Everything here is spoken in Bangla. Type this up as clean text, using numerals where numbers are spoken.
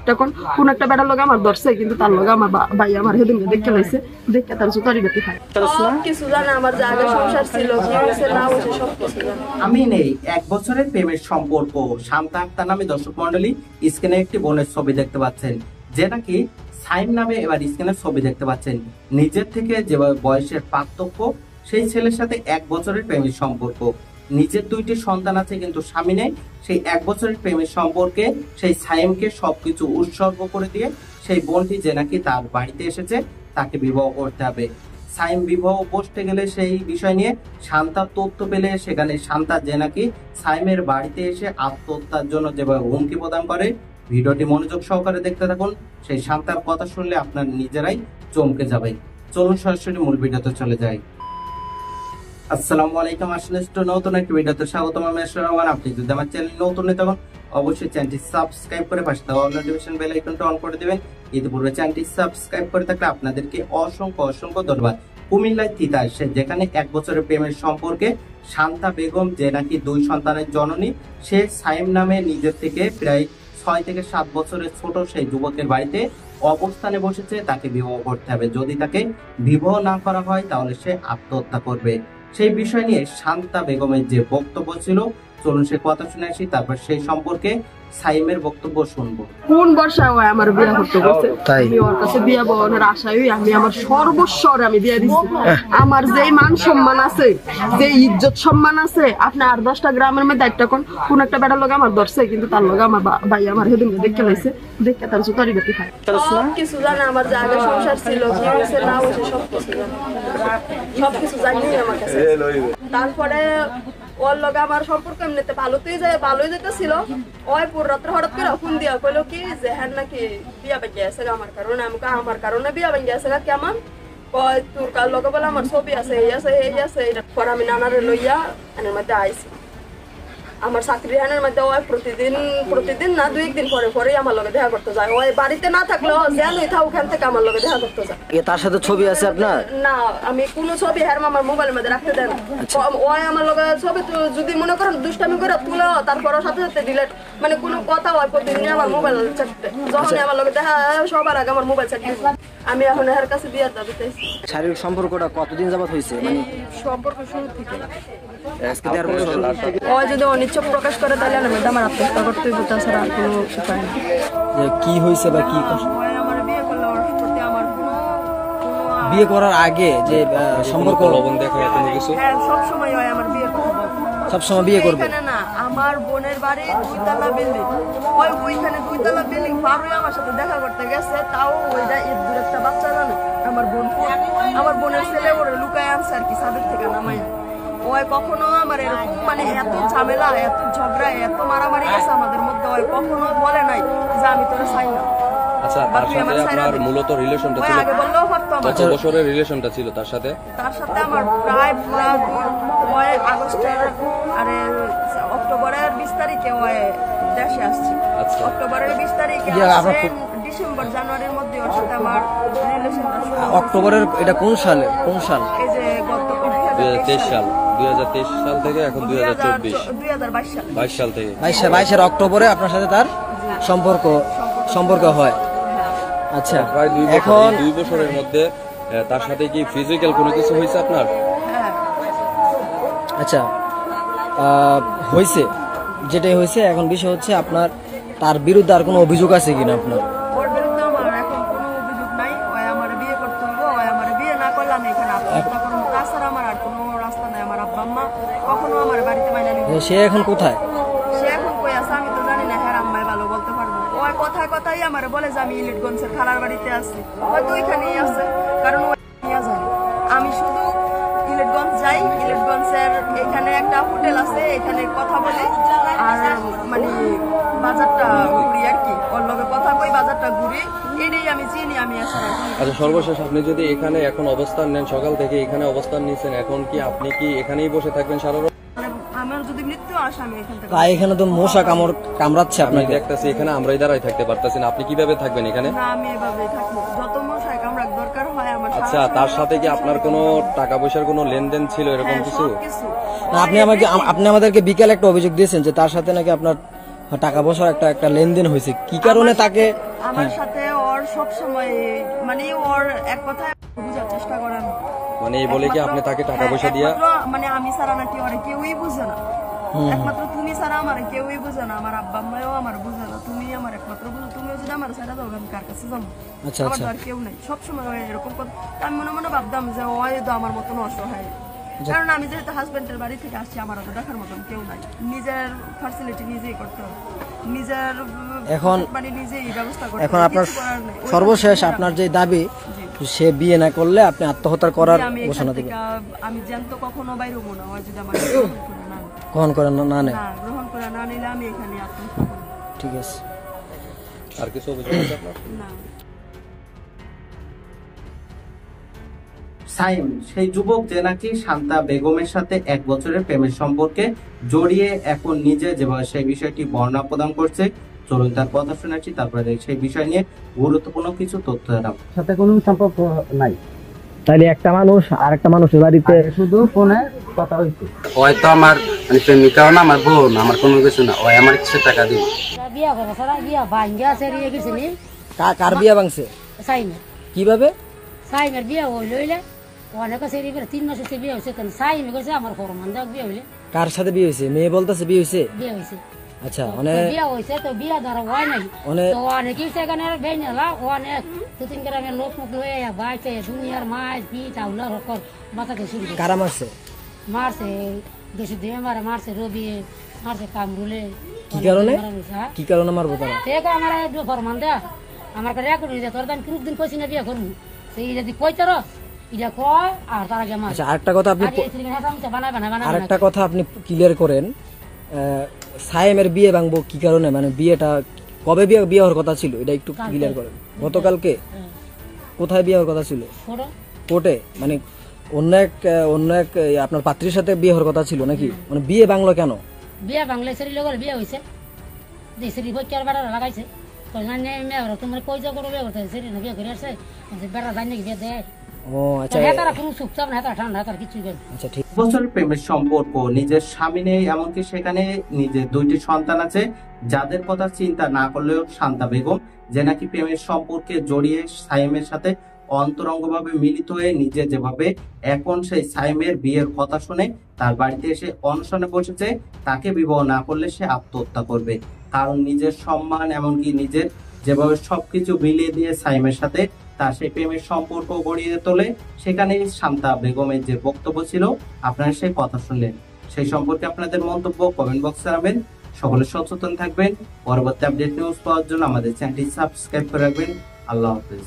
দায়িত্ব কোন একটা বেটার লগে আমার ধরছে, কিন্তু তার লগে আমার ভাই আমার সেদিন দেখে লাইছে, দেখে তার জুতারি বেটি খায়। কিছু জানে আমার যে আগে সংসার ছিল, কি হয়েছে না হয়েছে সব কিছু জানে। আমি নেই 1 বছরের প্রেমের সম্পর্ক। শান্তা আক্তার নামে দর্শক মন্ডলী স্ক্রিনে একটি বোনের ছবি দেখতে পাচ্ছেন, যে নাকি সাইম নামে এবার স্ক্রিনের ছবি দেখতে পাচ্ছেন। নিজের থেকে যে বয়সের পার্থক্য, সেই ছেলের সাথে 1 বছরের প্রেমের সম্পর্ক। নিজের 2টি সন্তান আছে কিন্তু স্বামী নেই। সেই 1 বছরের প্রেমের সম্পর্কে সেই সাইমকে সবকিছু উৎসর্গ করে দিয়ে সেই বোনটি যে নাকি তার বাড়িতে এসেছে, তাকে বিবাহ করতে হবে। সাইম বিবাহ বসতে গেলে সেই বিষয় নিয়ে শান্তার তথ্য পেলে সেখানে শান্তা যে নাকি সাইমের বাড়িতে এসে আত্মহত্যার জন্য যেভাবে হুমকি প্রদান করে, ভিডিওটি মনোযোগ সহকারে দেখতে থাকুন। সেই শান্তার কথা শুনলে আপনার নিজেরাই চমকে যাবে। চলুন সরাসরি মূল ভিডিওতে চলে যাই। আসসালামু আলাইকুম, আসলে নতুন একটি ভিডিওতে স্বাগতম। আমি রহমান। আপনি যদি আমার চ্যানেল নতুন হয়ে থাকুন অবশ্যই চ্যানেলটি সাবস্ক্রাইব করে পাশে থাকা অল নোটিফিকেশন বেল আইকনটা অন করে দিবেন। ইতিপূর্বে চ্যানেলটি সাবস্ক্রাইব করে থাকলে আপনাদেরকে অসংখ্য ধন্যবাদ। কুমিল্লায় তিতাসে যেখানে 1 বছরের প্রেমের সম্পর্কে শান্তা বেগম যে নাকি 2 সন্তানের জননী, সে সাইম নামে নিজের থেকে প্রায় 6 থেকে 7 বছরের ছোট সেই যুবকের বাড়িতে অবস্থানে বসেছে। তাকে বিবাহ করতে হবে, যদি তাকে বিবাহ না করা হয় তাহলে সে আত্মহত্যা করবে। সেই বিষয় নিয়ে শান্তা বেগমের যে বক্তব্য ছিল, চলুন সে কথা শুনে আসি, তারপর সেই সম্পর্কে সাইমের বক্তব্য শুনবো। কোন বর্ষায় হয় আমার বিয়ে করতে বলছে, আমি ওর কাছে বিয়ে বনের আশায় আমি আমার সর্বস্বর আমি দিয়ে দিচ্ছি। আমার যেই মান সম্মান আছে, যে ইজ্জত সম্মান আছে, আপনি 8-10টা গ্রামের মধ্যে একটা কোন একটা বেটার লগে আমার ধরছে, কিন্তু তার লগে আমার ভাই আমার সেদিন দেখে লাইছে, দেখে তার জুতারি বেটি খায়। কিছু জানে আমার যে আগে সংসার ছিল, কি হয়েছে না হয়েছে সব কিছু জানে, সব কিছু জানি আমার কাছে। তারপরে ওর লগে আমার সম্পর্ক এমনিতে ভালোই যেতেছিল। ওই পুরো রাত্রে হঠাৎ করে ফোন দিয়া কইলো কি যে হ্যাঁ নাকি বিয়া ভেঙে গেছে আমার কারণে। আমাকে আমার কারণে বিয়া ভেঙে গেছে কেমন কয়, তোর কার লগে বলে আমার ছবি আছে, এই আছে এটা পর আমি নানারে লইয়া এনের মধ্যে আইছি। আমার চাকরি হানের মধ্যে ওই প্রতিদিন না 2-1 দিন পরে আমার লগে দেখা করতে যায়। ওই বাড়িতে না থাকলেও যেনই থাক ওখান থেকে আমার লগে দেখা করতে যায়। তার সাথে ছবি আছে আপনার? না, আমি কোনো ছবি হ্যাঁ আমার মোবাইলের মধ্যে রাখতে দেন। ওই আমার লগে ছবি যদি মনে করেন দুষ্টামি করে তুলে, তারপর সাথে ডিলেট, মানে কোনো কথা হয় প্রতিদিন আমার মোবাইল চাটতে। যখন আমার লগে দেখা সবার আগে আমার মোবাইল চাটতে, আমি এখন এর কাছে বিয়ার দাবি চাইছি। শারীরিক সম্পর্কটা কতদিন যাবত হয়েছে? মানে সম্পর্ক শুরু থেকে আজকে 1.5 বছর। ওই যদি অনিচ্ছা প্রকাশ করে তাহলে আমার আত্মহত্যা করতে হবে, তাছাড়া আর কোনো উপায় নেই। কি হয়েছে বা কি আমার বিয়ে করলে ওর প্রতি আমার বিয়ে করার আগে যে সম্পর্ক লবণ দেখা কোনো কিছু? হ্যাঁ, সবসময় হয় আমার বিয়ে করবো, সবসময় বিয়ে করবে? এখানে না, আমার বোনের বাড়ি 2 তলা বিল্ডিং, ওইখানে 2 তলা বিল্ডিং পারুই আমার সাথে দেখা করতে গেছে। তাও ওইটা এর দূর একটা বাচ্চা জানে আমার বোনের ছেলে ওরে লুকায় আনছে আর কি ছাদের থেকে নামাই। ওই কখনো আমার এরকম মানে এত ঝামেলা, এত ঝগড়া, এত মারামারি গেছে আমাদের মধ্যে, ওই কখনো বলে নাই যে আমি তোরা চাই না। আচ্ছা, তার সাথে আপনার মূলত রিলেশনটা ছিল? আগে বললেও পারতাম। কত বছরের রিলেশনটা ছিল তার সাথে? তার সাথে আমার প্রায় ওই আগস্টের অক্টোবরের 20 তারিখে ওই দেশে আসছে। আচ্ছা, অক্টোবরের 20 তারিখে ডিসেম্বর জানুয়ারির মধ্যে ওর সাথে আমার রিলেশনটা শুরু। অক্টোবরের এটা কোন সাল? এই যে গত 2023 সাল। 2023 সাল থেকে এখন 2024 22 সাল থেকে 22 অক্টোবরে আপনার সাথে তার সম্পর্ক হয়। আচ্ছা, প্রায় 2 বছর। এখন 2 বছরের মধ্যে তার সাথে কি ফিজিক্যাল কোনো কিছু হয়েছে আপনার? আচ্ছা, হয়েছে, যেটাই হয়েছে। এখন বিষয় হচ্ছে আপনার তার বিরুদ্ধে আর কোনো অভিযোগ আছে কিনা আপনার? ওর বিরুদ্ধে আমার এখন কোনো অভিযোগ নাই। ওই আমার বিয়ে করতে হইব, ওই আমার বিয়ে না করলে আমি এখানে আত্মহত্যা করবো, তাছাড়া আমার আর কোনো রাস্তা নাই। আমার আব্বা আম্মা কখনো আমার বাড়িতে মাইনা নিবে। সে এখন কোথায়? সে এখন কই আছে আমি তো জানি না, হ্যাঁ আম্মাই ভালো বলতে পারবো। ওই কথাই আমার বলে যে আমি ইলিটগঞ্জের খালার বাড়িতে আছি, হয়তো ওইখানেই আছে, কারণ আমি শুধু ইলিটগঞ্জ যাই, ইলিটগঞ্জের এখানে একটা হোটেল আছে, এখানে কথা বলি আর মানে বাজারটা ঘুরি আর কি, ওর লগে কথা কই, বাজারটা ঘুরি, এটাই আমি চিনি। আমি আসলে আচ্ছা, সর্বশেষ আপনি যদি এখানে এখন অবস্থান নেন, সকাল থেকে এখানে অবস্থান নিয়েছেন, এখন কি আপনি কি এখানেই বসে থাকবেন সারা রাত? আমার যদি মৃত্যু আসে আমি এখান থেকে এখানে তো মশা কামড়াচ্ছে আমি আপনাকে। দেখতেছি এখানে আমরাই দাঁড়াই থাকতে পারতেছি না, আপনি কিভাবে থাকবেন এখানে? না, আমি এভাবেই থাকি, যত মশাই কামড়াক দরকার হয় আমার। আচ্ছা, তার সাথে কি আপনার কোনো টাকা পয়সার কোনো লেনদেন ছিল এরকম কিছু? আপনি আমাদেরকে বিকেলে একটা অভিযোগ দিয়েছেন যে তার সাথে নাকি আপনার টাকা পয়সার একটা একটা লেনদেন হয়েছে, কি কারণে তাকে আমার সাথে ওর সব সময় মানে ওর এক কথায় বোঝার চেষ্টা করেন, মানে এই বলে কি আপনি তাকে টাকা পয়সা দিয়া মানে আমি ছাড়া নাকি ওরে কেউই বুঝে না, একমাত্র তুমি ছাড়া আমার কেউই বুঝে না, আমার আব্বা আম্মাও আমার বুঝে না, তুমি আমার একমাত্র বুঝো, তুমি যদি আমার ছাড়া দাও আমি কার কাছে যাবো, আচ্ছা আমার আচ্ছা তো আর কেউ নাই, সবসময় এরকম কথা। আমি মনে মনে ভাবতাম যে ওই তো আমার মতন অসহায়, কারণ আমি যেহেতু হাজবেন্ডের বাড়ি থেকে আসছি, আমার তো দেখার মতন কেউ নাই, নিজের ফ্যাসিলিটি নিজেই করতে হবে, নিজের এখন মানে নিজেই ব্যবস্থা করতে এখন হবে, আপনার কিছু করার নাই। ওই সর্বশেষ আপনার যে দাবি সে বিয়ে না করলে আপনি আত্মহত্যা করার আমি এখান ঘোষণা থেকে দিবেন, আমি জ্যান্ত কখনো বাইরে হবো না, ওই যদি আমার গ্রহণ করে না নেয়। গ্রহণ করেন না নেয়, না গ্রহণ করে না নিলে আমি এখানে আত্মহত্যা করবো ঠিক আছে। আর কিছু অভিযোগ আছে আপনার? না। সাইম সেই যুবক যে নাকি শান্তা বেগমের সাথে 1 বছরের প্রেমের সম্পর্কে জড়িয়ে এখন নিজে যেভাবে সেই বিষয়টি বর্ণনা প্রদান করছে, চলুন তার কথা শোনাচ্ছি, তারপরে সেই বিষয় নিয়ে গুরুত্বপূর্ণ কিছু তথ্য জানাব। সাথে কোনো সম্পর্ক নাই, তাইলে একটা মানুষ আর একটা মানুষের বাড়িতে শুধু ফোনে কথা হইছে। হয়তো আমার মানে প্রেমিকাও না, আমার বোন, আমার কোনো কিছু না, ওই আমার কিছু টাকা দিবে। বিয়া করে সারা বিয়া ভাঙ্গা সেরিয়ে গেছিলি কার বিয়ে ভাঙছে সাইমের কিভাবে? সাইমের বিয়া হইল হইলে অনেক সেরি করে 3 মাসে বিয়া হয়েছে, তখন সাইমে গেছে আমার ফরমান দেখ বিয়া হইলে কার সাথে বিয়ে হয়েছে? মেয়ে বলতেছে বিয়ে হয়েছে। বিয়া হয়েছে, আচ্ছা তো অনেক বিয়া হয়েছে, তো বিয়া ধরা হয় নাই, অনেক তো অনেক সেখানে বেঞ্জালা অনেক 2-3 গ্রামের লোক মুখ লয়ে বাইতে দুনিয়ার মাছ পিঠ আউলা রকম মাথাকে শুরু করে কারা মারছে? মারছে, দেশে দিয়ে মারছে রবি, মারছে কামরুলে। কি কারণে? কি কারণে মারবো তারা? দেখো আমার ফরমান দেয়া আমার কাছে রেকর্ড হয়ে যায়, তোর দাম কিরূপ দিন কইছি না বিয়া করবো, সেই যদি কইতার এটা কয় আর তার আগে মার। আচ্ছা আরেকটা কথা আপনি বানায় আরেকটা কথা আপনি ক্লিয়ার করেন, সায়েমের বিয়ে ভাঙবো কি কারণে, মানে বিয়েটা কবে বিয়ে হওয়ার কথা ছিল এটা একটু ক্লিয়ার করেন। গতকালকে কোথায় বিয়ে হওয়ার কথা ছিল? কোর্টে, মানে অন্য এক আপনার পাত্রীর সাথে বিয়ে হওয়ার কথা ছিল নাকি? মানে বিয়ে ভাঙলো কেন? বিয়া বাংলা সেরি লগর বিয়া হয়েছে, যে সেরি বইকার বেড়া লাগাইছে, তো জানি মেয়ে তোমার কই যা করবে সেরি না বিয়া করে আসছে, বেড়া জানি বিয়ে দেয়। ও আচ্ছা হেতারা কোনো চুপচাপ না, হেতারা ঠান্ডা, হেতারা কিছুই করে। আচ্ছা ঠিক। বছরের প্রেমের সম্পর্ক, নিজের স্বামী নেই, এমনকি সেখানে নিজের 2টি সন্তান আছে, যাদের কথা চিন্তা না করলেও শান্তা বেগম যে নাকি প্রেমের সম্পর্কে জড়িয়ে সাইমের সাথে অন্তরঙ্গভাবে মিলিত হয়ে নিজে যেভাবে এখন সেই সাইমের বিয়ের কথা শুনে তার বাড়িতে এসে অনশনে বসেছে, তাকে বিবাহ না করলে সে আত্মহত্যা করবে, কারণ নিজের সম্মান এমনকি নিজের যেভাবে সবকিছু মিলিয়ে দিয়ে সাইমের সাথে তার সেই প্রেমের সম্পর্ক গড়িয়ে তোলে। সেখানে শান্তা বেগমের যে বক্তব্য ছিল, আপনারা সেই কথা শুনলেন, সেই সম্পর্কে আপনাদের মন্তব্য কমেন্ট বক্সে জানাবেন। সকলে সচেতন থাকবেন। পরবর্তী আপডেট নিউজ পাওয়ার জন্য আমাদের চ্যানেলটি সাবস্ক্রাইব করে রাখবেন। আল্লাহ হাফেজ।